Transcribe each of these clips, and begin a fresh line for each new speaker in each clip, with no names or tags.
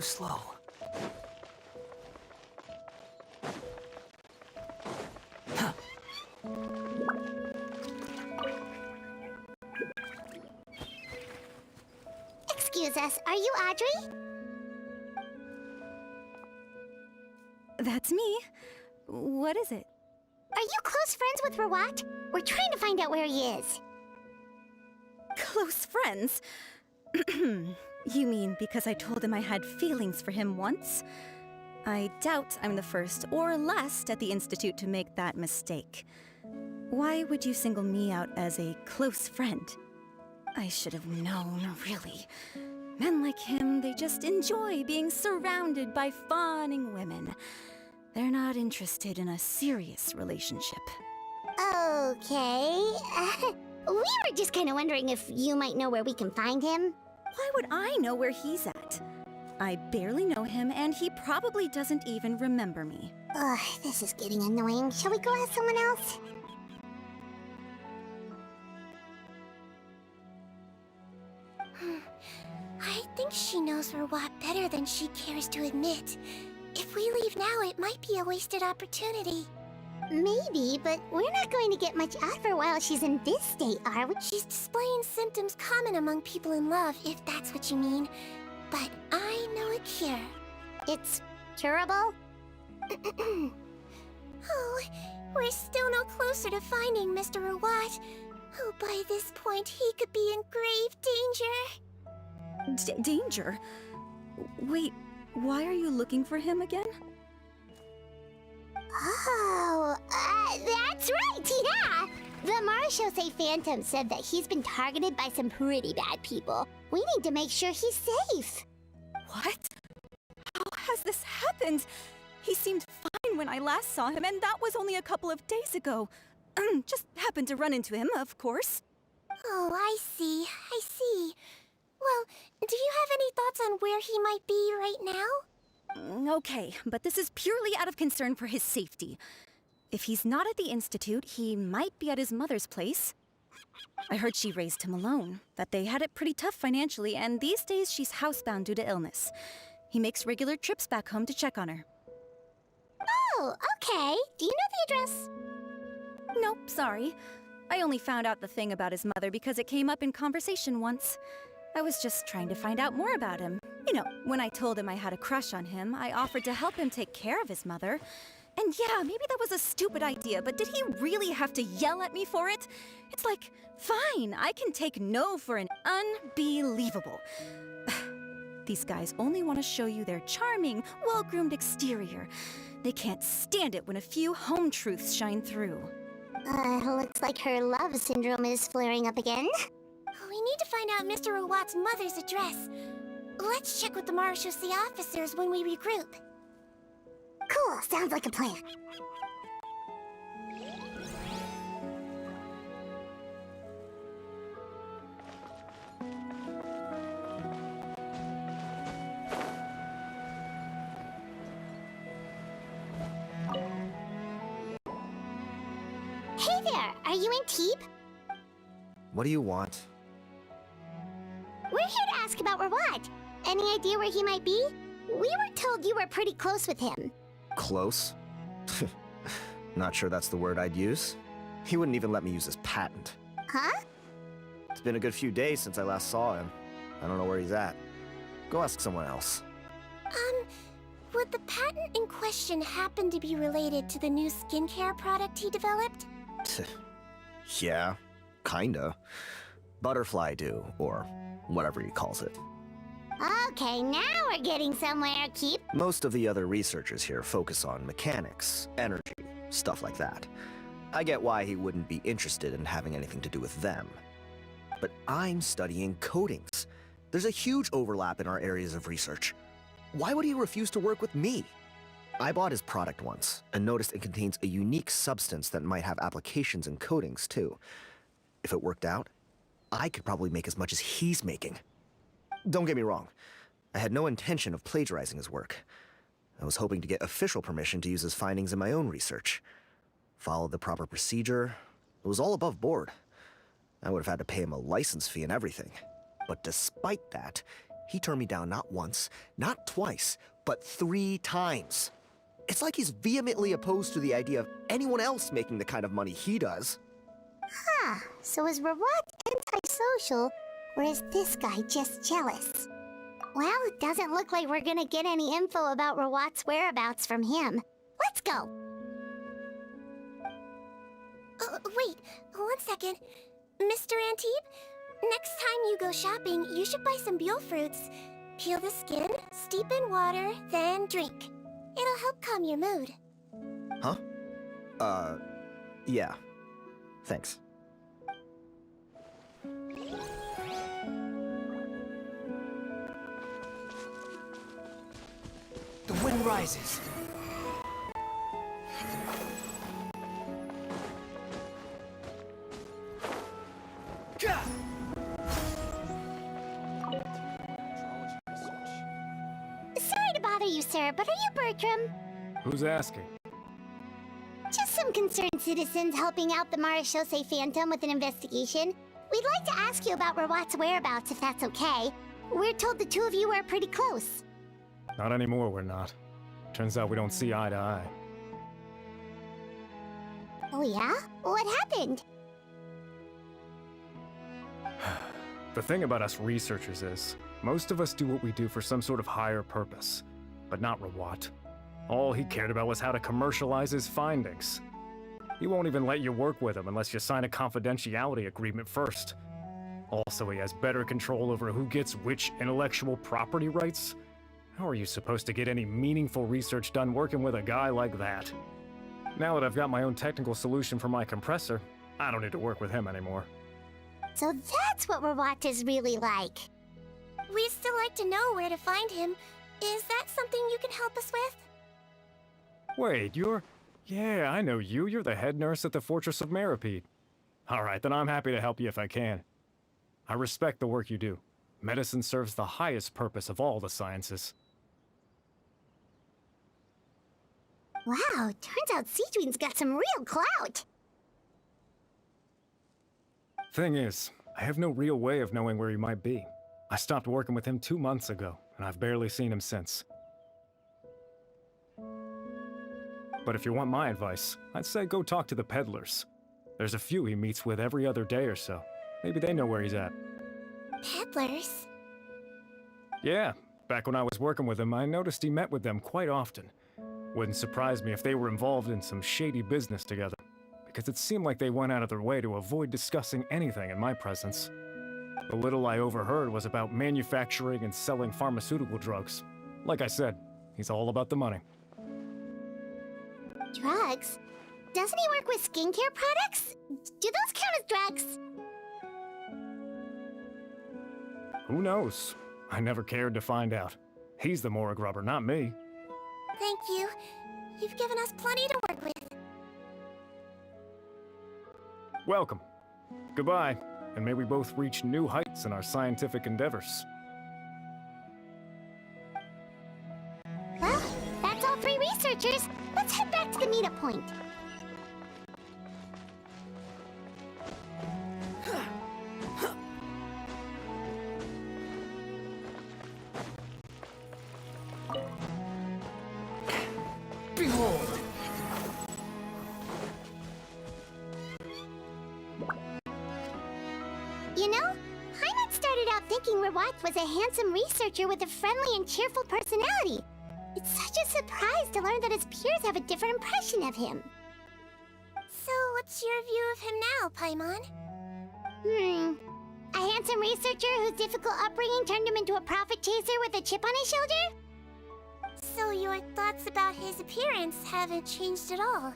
too slow.
Excuse us, are you Audrey?
That's me. What is it?
Are you close friends with Rawat? We're trying to find out where he is.
Close friends? You mean because I told him I had feelings for him once? I doubt I'm the first or last at the Institute to make that mistake. Why would you single me out as a close friend? I should have known, really. Men like him, they just enjoy being surrounded by fawning women. They're not interested in a serious relationship.
Okay. We were just kind of wondering if you might know where we can find him.
Why would I know where he's at? I barely know him, and he probably doesn't even remember me.
Ugh, this is getting annoying. Shall we go ask someone else?
I think she knows Rawat better than she cares to admit. If we leave now, it might be a wasted opportunity.
Maybe, but we're not going to get much out of her while she's in this state, are we?
She's displaying symptoms common among people in love, if that's what you mean. But I know a cure.
It's curable?
Oh, we're still no closer to finding Mr. Rawat. Oh, by this point, he could be in grave danger.
Danger? Wait, why are you looking for him again?
Oh, that's right, yeah! The Marshosei Phantom said that he's been targeted by some pretty bad people. We need to make sure he's safe.
What? How has this happened? He seemed fine when I last saw him, and that was only a couple of days ago. Just happened to run into him, of course.
Oh, I see. Well, do you have any thoughts on where he might be right now?
Okay, but this is purely out of concern for his safety. If he's not at the Institute, he might be at his mother's place. I heard she raised him alone, that they had it pretty tough financially, and these days she's housebound due to illness. He makes regular trips back home to check on her.
Oh, okay. Do you know the address?
Nope, sorry. I only found out the thing about his mother because it came up in conversation once. I was just trying to find out more about him. You know, when I told him I had a crush on him, I offered to help him take care of his mother. And yeah, maybe that was a stupid idea, but did he really have to yell at me for it? It's like, fine, I can take no for an unbelievable. These guys only want to show you their charming, well-groomed exterior. They can't stand it when a few home truths shine through.
Looks like her love syndrome is flaring up again.
We need to find out Mr. Rawat's mother's address. Let's check with the Marshosei officers when we regroup.
Cool, sounds like a plan. Hey there, are you in Teep?
What do you want?
We're here to ask about Rawat. Any idea where he might be? We were told you were pretty close with him.
Close? Not sure that's the word I'd use. He wouldn't even let me use his patent.
Huh?
It's been a good few days since I last saw him. I don't know where he's at. Go ask someone else.
Would the patent in question happen to be related to the new skincare product he developed?
Yeah, kinda. Butterfly dew, or whatever he calls it.
Okay, now we're getting somewhere, Keep.
Most of the other researchers here focus on mechanics, energy, stuff like that. I get why he wouldn't be interested in having anything to do with them. But I'm studying coatings. There's a huge overlap in our areas of research. Why would he refuse to work with me? I bought his product once and noticed it contains a unique substance that might have applications in coatings too. If it worked out, I could probably make as much as he's making. Don't get me wrong, I had no intention of plagiarizing his work. I was hoping to get official permission to use his findings in my own research. Followed the proper procedure. It was all above board. I would have had to pay him a license fee and everything. But despite that, He turned me down not once, not twice, but 3 times. It's like he's vehemently opposed to the idea of anyone else making the kind of money he does.
Huh, so is Rawat antisocial, or is this guy just jealous? Well, it doesn't look like we're gonna get any info about Rawat's whereabouts from him. Let's go!
Wait, 1 second. Mr. Antibes, next time you go shopping, you should buy some Buell fruits. Peel the skin, steep in water, then drink. It'll help calm your mood.
Huh? Yeah. Thanks.
The wind rises.
Sorry to bother you, sir, but are you Bertram?
Who's asking?
Just some concerned citizens helping out the Marechaussee Phantom with an investigation. We'd like to ask you about Rawat's whereabouts, if that's okay. We're told the two of you are pretty close.
Not anymore, we're not. Turns out we don't see eye to eye.
Oh yeah? What happened?
The thing about us researchers is, most of us do what we do for some sort of higher purpose. But not Rawat. All he cared about was how to commercialize his findings. He won't even let you work with him unless you sign a confidentiality agreement first. Also, he has better control over who gets which intellectual property rights. How are you supposed to get any meaningful research done working with a guy like that? Now that I've got my own technical solution for my compressor, I don't need to work with him anymore.
So that's what Rawat is really like.
We'd still like to know where to find him. Is that something you can help us with?
Wait, you're... Yeah, I know you. You're the head nurse at the Fortress of Meripede. Alright, then I'm happy to help you if I can. I respect the work you do. Medicine serves the highest purpose of all the sciences.
Wow, turns out Cedrine's got some real clout.
Thing is, I have no real way of knowing where he might be. I stopped working with him 2 months ago, and I've barely seen him since. But if you want my advice, I'd say go talk to the peddlers. There's a few he meets with every other day or so. Maybe they know where he's at.
Peddlers?
Yeah, back when I was working with him, I noticed he met with them quite often. Wouldn't surprise me if they were involved in some shady business together, because it seemed like they went out of their way to avoid discussing anything in my presence. The little I overheard was about manufacturing and selling pharmaceutical drugs. Like I said, he's all about the money.
Drugs? Doesn't he work with skincare products? Do those count as drugs?
Who knows? I never cared to find out. He's the morgue rubber, not me.
Thank you. You've given us plenty to work with.
Welcome. Goodbye, and may we both reach new heights in our scientific endeavors.
Well, that's all 3 researchers. Let's head back to the meetup point.
Behold!
You know, Hyman started out thinking Rawat was a handsome researcher with a friendly and cheerful personality. It's such a surprise to learn that his peers have a different impression of him.
So, what's your view of him now, Paimon?
A handsome researcher whose difficult upbringing turned him into a profit chaser with a chip on his shoulder?
So your thoughts about his appearance haven't changed at all?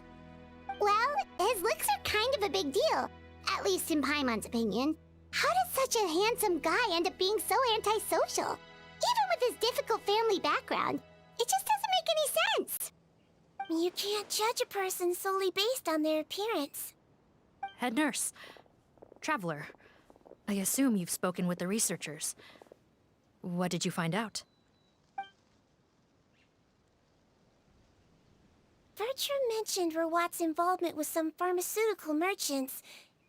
Well, his looks are kind of a big deal, at least in Paimon's opinion. How does such a handsome guy end up being so antisocial? Even with his difficult family background, it just doesn't make any sense.
You can't judge a person solely based on their appearance.
Head nurse. Traveler. I assume you've spoken with the researchers. What did you find out?
Bertram mentioned Rawat's involvement with some pharmaceutical merchants.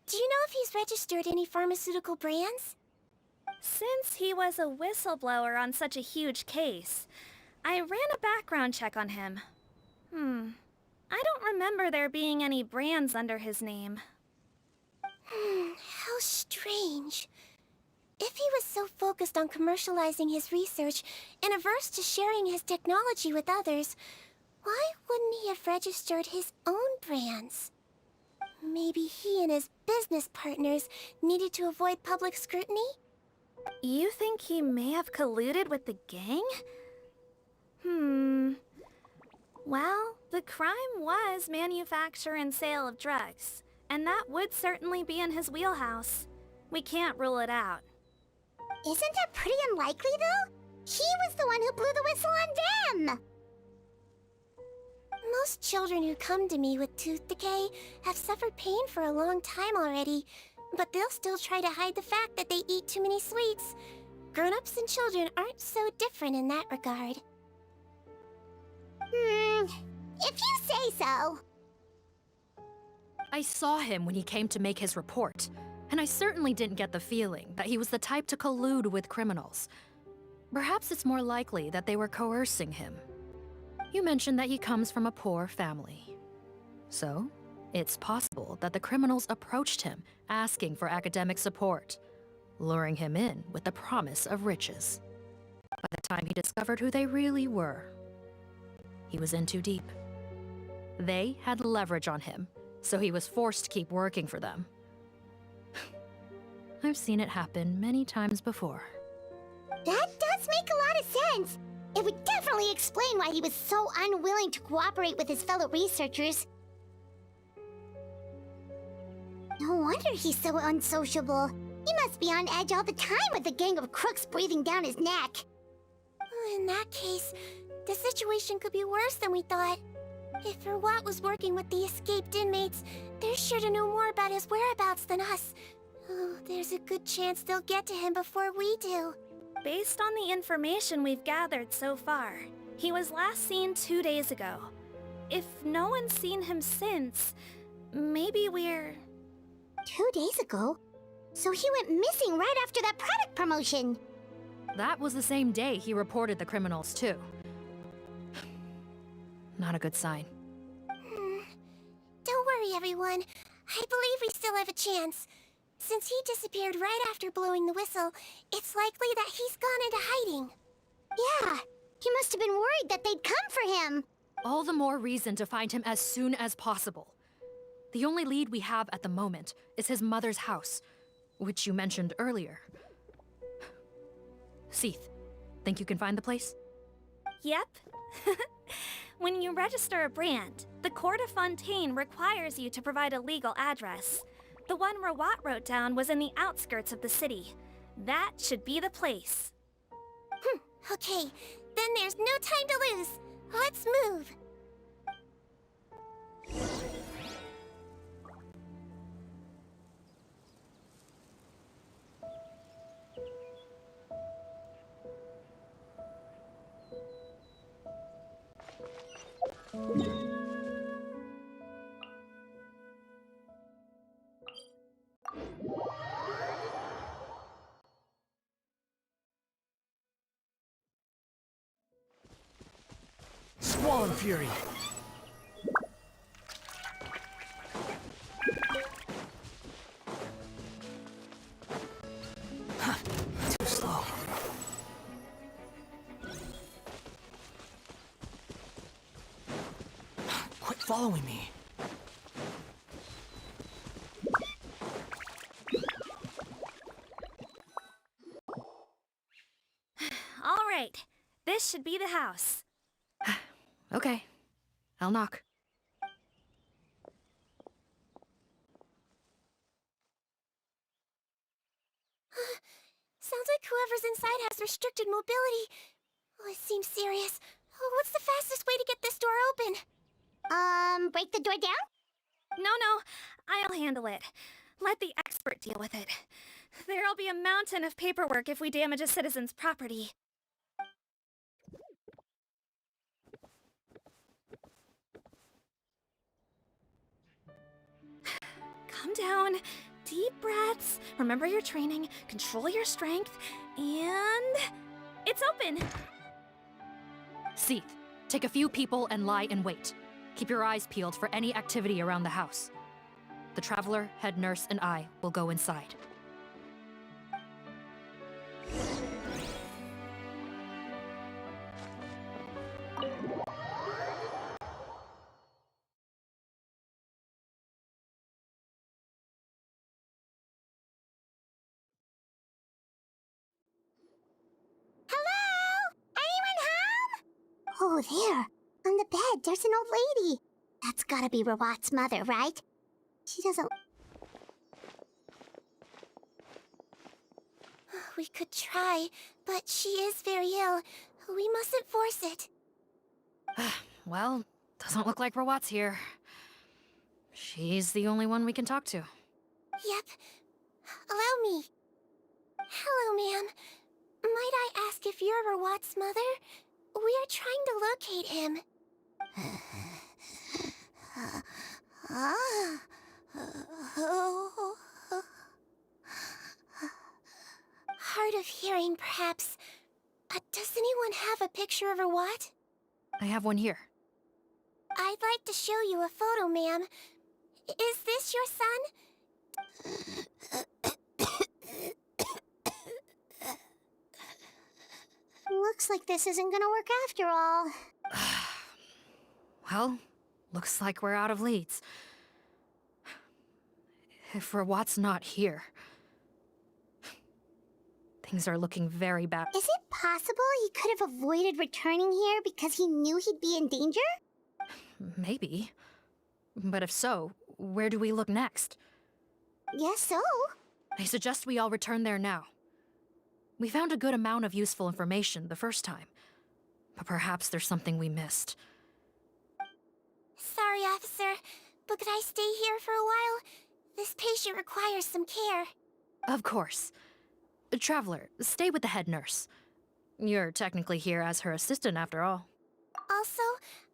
Do you know if he's registered any pharmaceutical brands?
Since he was a whistleblower on such a huge case, I ran a background check on him. I don't remember there being any brands under his name.
How strange. If he was so focused on commercializing his research and averse to sharing his technology with others, why wouldn't he have registered his own brands? Maybe he and his business partners needed to avoid public scrutiny?
You think he may have colluded with the gang? Well, the crime was manufacture and sale of drugs, and that would certainly be in his wheelhouse. We can't rule it out.
Isn't that pretty unlikely, though? He was the one who blew the whistle on them!
Most children who come to me with tooth decay have suffered pain for a long time already, but they'll still try to hide the fact that they eat too many sweets. Grown-ups and children aren't so different in that regard.
If you say so.
I saw him when he came to make his report, and I certainly didn't get the feeling that he was the type to collude with criminals. Perhaps it's more likely that they were coercing him. You mentioned that he comes from a poor family. So, it's possible that the criminals approached him asking for academic support, luring him in with the promise of riches. By the time he discovered who they really were, he was in too deep. They had leverage on him, so he was forced to keep working for them. I've seen it happen many times before.
That does make a lot of sense. It would definitely explain why he was so unwilling to cooperate with his fellow researchers. No wonder he's so unsociable. He must be on edge all the time with a gang of crooks breathing down his neck.
In that case, the situation could be worse than we thought. If Verwat was working with the escaped inmates, they're sure to know more about his whereabouts than us. Oh, there's a good chance they'll get to him before we do.
Based on the information we've gathered so far, he was last seen 2 days ago. If no one's seen him since, maybe we're...
2 days ago? So he went missing right after that product promotion.
That was the same day he reported the criminals, too. Not a good sign.
Don't worry, everyone. I believe we still have a chance. Since he disappeared right after blowing the whistle, it's likely that he's gone into hiding.
Yeah, he must have been worried that they'd come for him.
All the more reason to find him as soon as possible. The only lead we have at the moment is his mother's house, which you mentioned earlier. Seath, think you can find the place?
Yep. When you register a brand, the Court of Fontaine requires you to provide a legal address. The one Rawat wrote down was in the outskirts of the city. That should be the place.
Okay, then there's no time to lose. Let's move.
Squall and Fury. Too slow. Quit following me.
All right, this should be the house.
Okay, I'll knock.
Sounds like whoever's inside has restricted mobility. Oh, it seems serious. Oh, what's the fastest way to get this door open?
Break the door down?
No, I'll handle it. Let the expert deal with it. There'll be a mountain of paperwork if we damage a citizen's property. Calm down. deep breaths, remember your training, control your strength, and... it's open!
Seath, take a few people and lie in wait. Keep your eyes peeled for any activity around the house. The Traveler, head nurse, and I will go inside.
Hello? Anyone home? Oh, there. On the bed, there's an old lady. That's gotta be Rawat's mother, right? She doesn't...
We could try, but she is very ill. We mustn't force it.
Well, doesn't look like Rawat's here. She's the only one we can talk to.
Yep. Allow me. Hello, ma'am. Might I ask if you're Rawat's mother? We are trying to locate him. Hard of hearing, perhaps. Does anyone have a picture of Rawat?
I have one here.
I'd like to show you a photo, ma'am. Is this your son?
Looks like this isn't gonna work after all.
Well, looks like we're out of leads. If Rawat's not here... things are looking very bad.
Is it possible he could have avoided returning here because he knew he'd be in danger?
Maybe. But if so, where do we look next?
Guess so.
I suggest we all return there now. We found a good amount of useful information the first time, but perhaps there's something we missed.
Sorry, officer, but could I stay here for a while? This patient requires some care.
Of course. Traveler, stay with the head nurse. You're technically here as her assistant after all.
Also,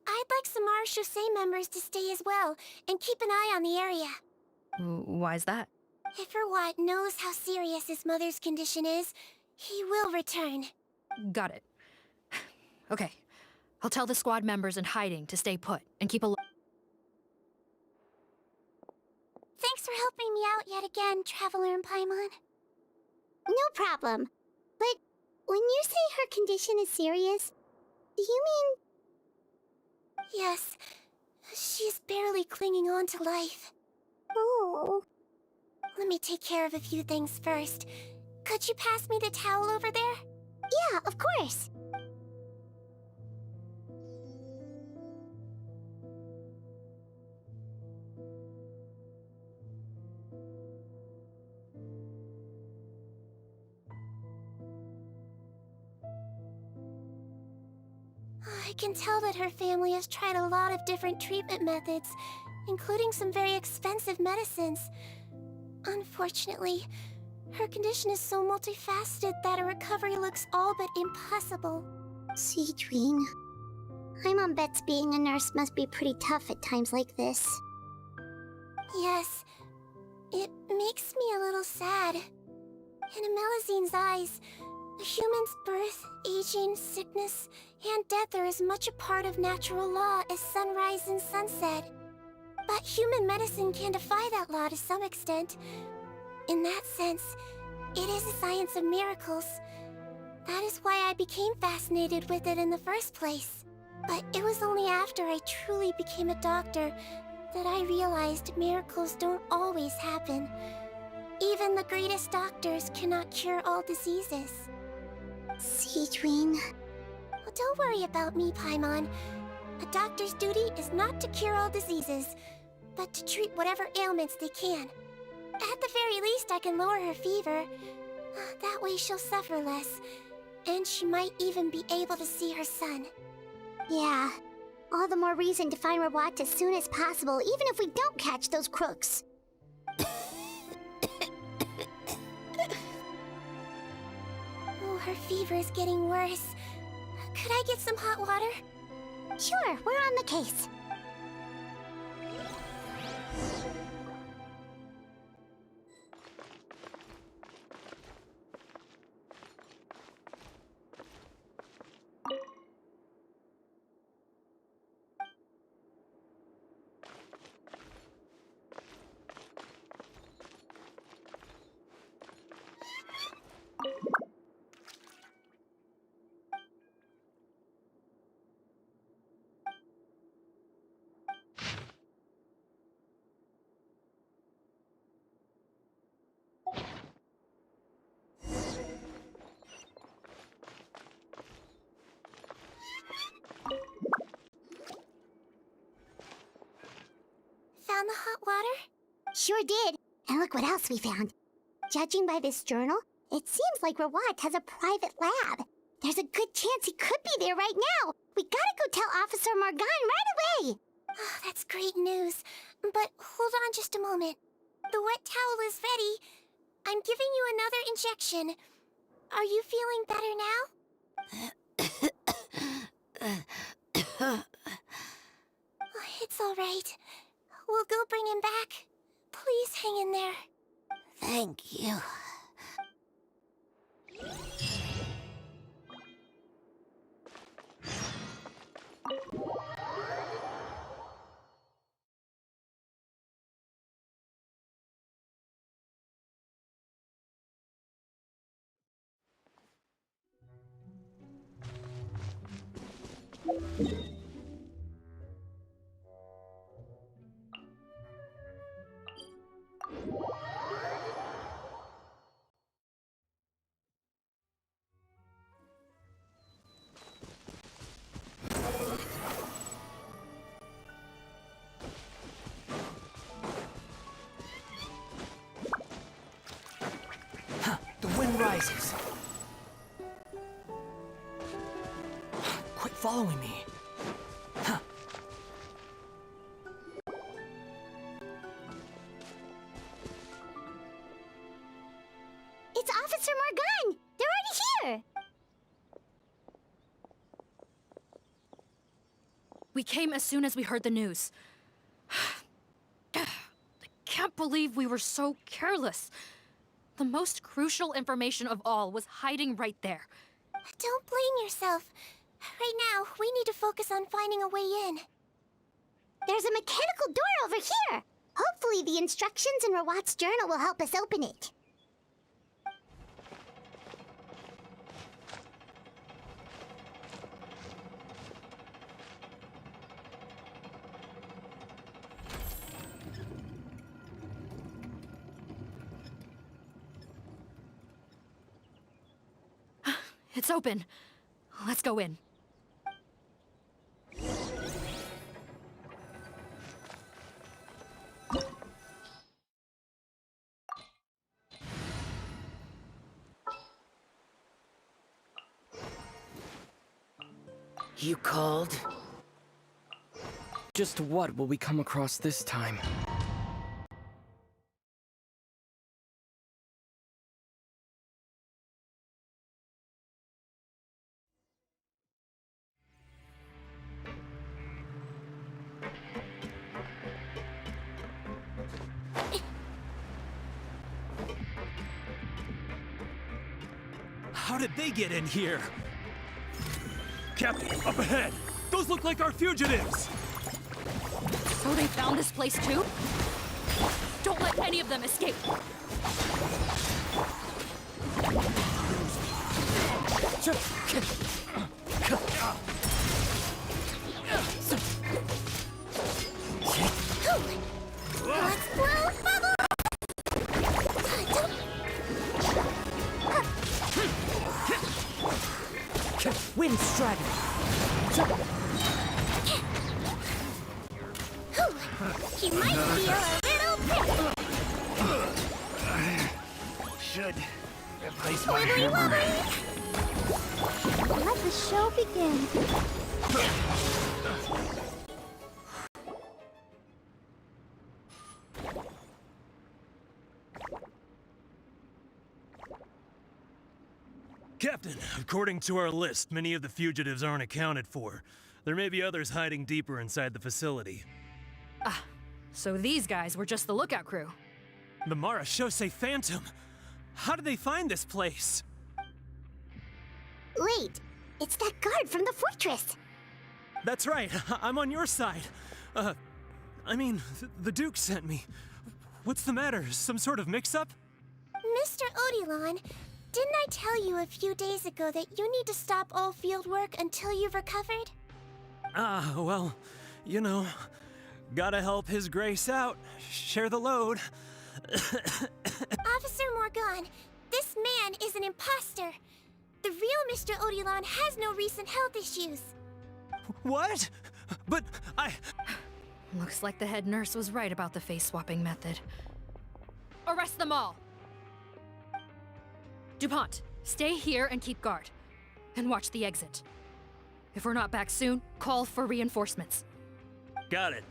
I'd like some Marechaussee members to stay as well, and keep an eye on the area.
Why's that?
If Rawat knows how serious his mother's condition is, he will return.
Got it. Okay. I'll tell the squad members in hiding to stay put and keep a
Thanks for helping me out yet again, Traveler and Paimon.
No problem. But when you say her condition is serious, do you mean...
Yes, she's barely clinging on to life.
Oh...
Let me take care of a few things first. Could you pass me the towel over there?
Yeah, of course.
I can tell that her family has tried a lot of different treatment methods, including some very expensive medicines. Unfortunately, her condition is so multifaceted that a recovery looks all but impossible.
Cedrine... Paimon bets being a nurse must be pretty tough at times like this.
Yes, it makes me a little sad. In Amelizine's eyes, a human's birth, aging, sickness, and death are as much a part of natural law as sunrise and sunset. But human medicine can defy that law to some extent. In that sense, it is a science of miracles. That is why I became fascinated with it in the first place. But it was only after I truly became a doctor that I realized miracles don't always happen. Even the greatest doctors cannot cure all diseases.
Cedrine...
Well, don't worry about me, Paimon. A doctor's duty is not to cure all diseases, but to treat whatever ailments they can. At the very least, I can lower her fever. That way she'll suffer less, and she might even be able to see her son.
Yeah. All the more reason to find Rawat as soon as possible, even if we don't catch those crooks.
Oh, her fever is getting worse. Could I get some hot water?
Sure, we're on the case.
water?
Sure did. And look what else we found. Judging by this journal, it seems like Rawat has a private lab. There's a good chance he could be there right now. We gotta go tell Officer Morgan right away.
Oh, that's great news. But hold on just a moment. The wet towel is ready. I'm giving you another injection. Are you feeling better now? It's all right. We'll go bring him back. Please hang in there.
Thank you.
The wind rises. Quit following me.
It's Officer Morgan! They're already here!
We came as soon as we heard the news. I can't believe we were so careless. The most crucial information of all was hiding right there.
Don't blame yourself. Right now, we need to focus on finding a way in.
There's a mechanical door over here! Hopefully the instructions in Rawat's journal will help us open it.
It's open. Let's go in.
You called? Just what will we come across this time?
How did they get in here? Captain, up ahead! Those look like our fugitives!
So they found this place too? Don't let any of them escape!
Let's blow bubble!
Wind striking!
He might feel a little prick.
Should replace my
Wibbly
hammer.
wobbly! Let the show begin.
Captain, according to our list, many of the fugitives aren't accounted for. There may be others hiding deeper inside the facility.
So these guys were just the lookout crew.
The Marachose Phantom! How did they find this place?
Wait, it's that guard from the fortress.
That's right, I'm on your side. The Duke sent me. What's the matter? Some sort of mix-up?
Mr. Odilon, didn't I tell you a few days ago that you need to stop all field work until you've recovered?
Well, you know, gotta help His Grace out. Share the load.
Officer Morgan, this man is an imposter. The real Mr. Odilon has no recent health issues.
What? But
Looks like the head nurse was right about the face-swapping method. Arrest them all! DuPont, stay here and keep guard. And watch the exit. If we're not back soon, call for reinforcements.
Got it.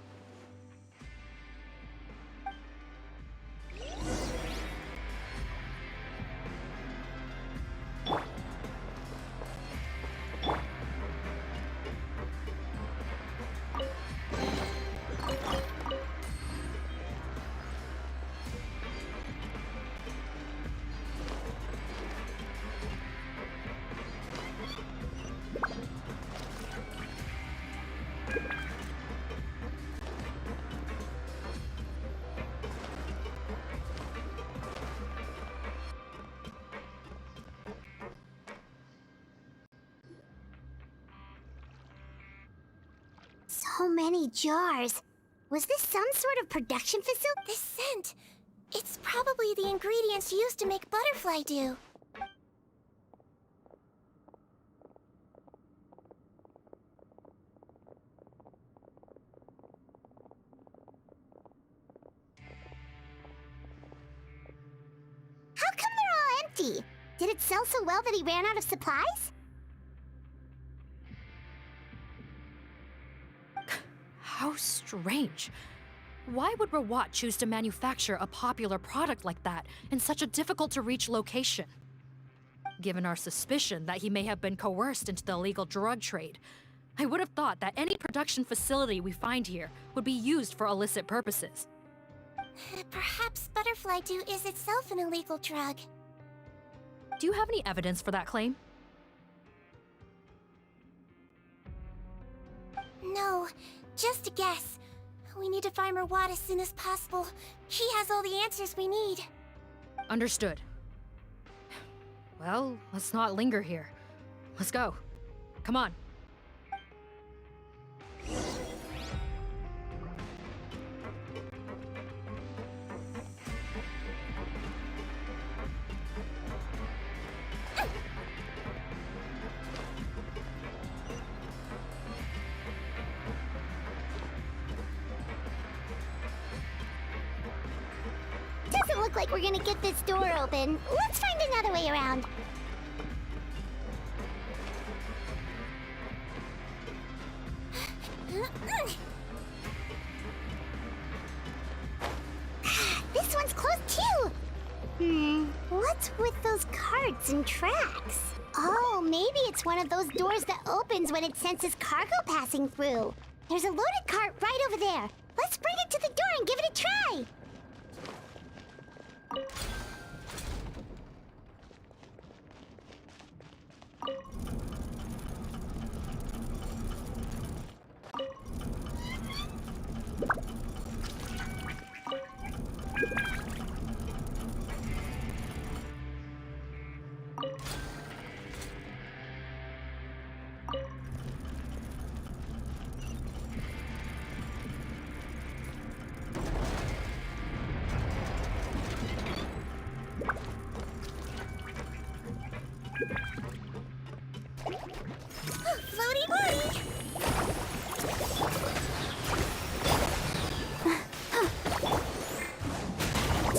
So many jars. Was this some sort of production facility?
This scent. It's probably the ingredients used to make butterfly dew.
How come they're all empty? Did it sell so well that he ran out of supplies?
How strange. Why would Rawat choose to manufacture a popular product like that in such a difficult-to-reach location? Given our suspicion that he may have been coerced into the illegal drug trade, I would have thought that any production facility we find here would be used for illicit purposes.
Perhaps butterfly dew is itself an illegal drug.
Do you have any evidence for that claim?
No, just a guess. We need to find Rawat as soon as possible. He has all the answers we need.
Understood. Well, let's not linger here. Let's go. Come on.
Doesn't look like we're gonna get this door open. Let's find another way around. This one's closed too. What's with those carts and tracks? Oh, maybe it's one of those doors that opens when it senses cargo passing through. There's a loaded cart right over there. Let's bring it to the door and give it a try.
Floaty woody!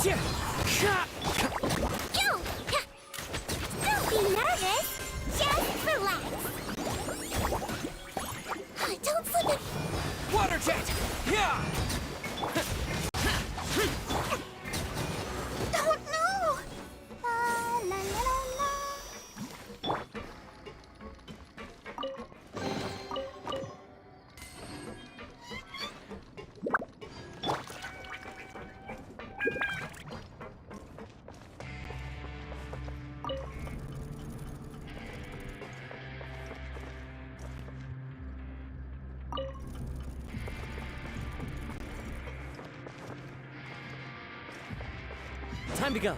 Yo! Don't be nervous! Just relax! Don't slip it!
Water jet! Yeah!
Don't know! La, la, la, la.
Time to go.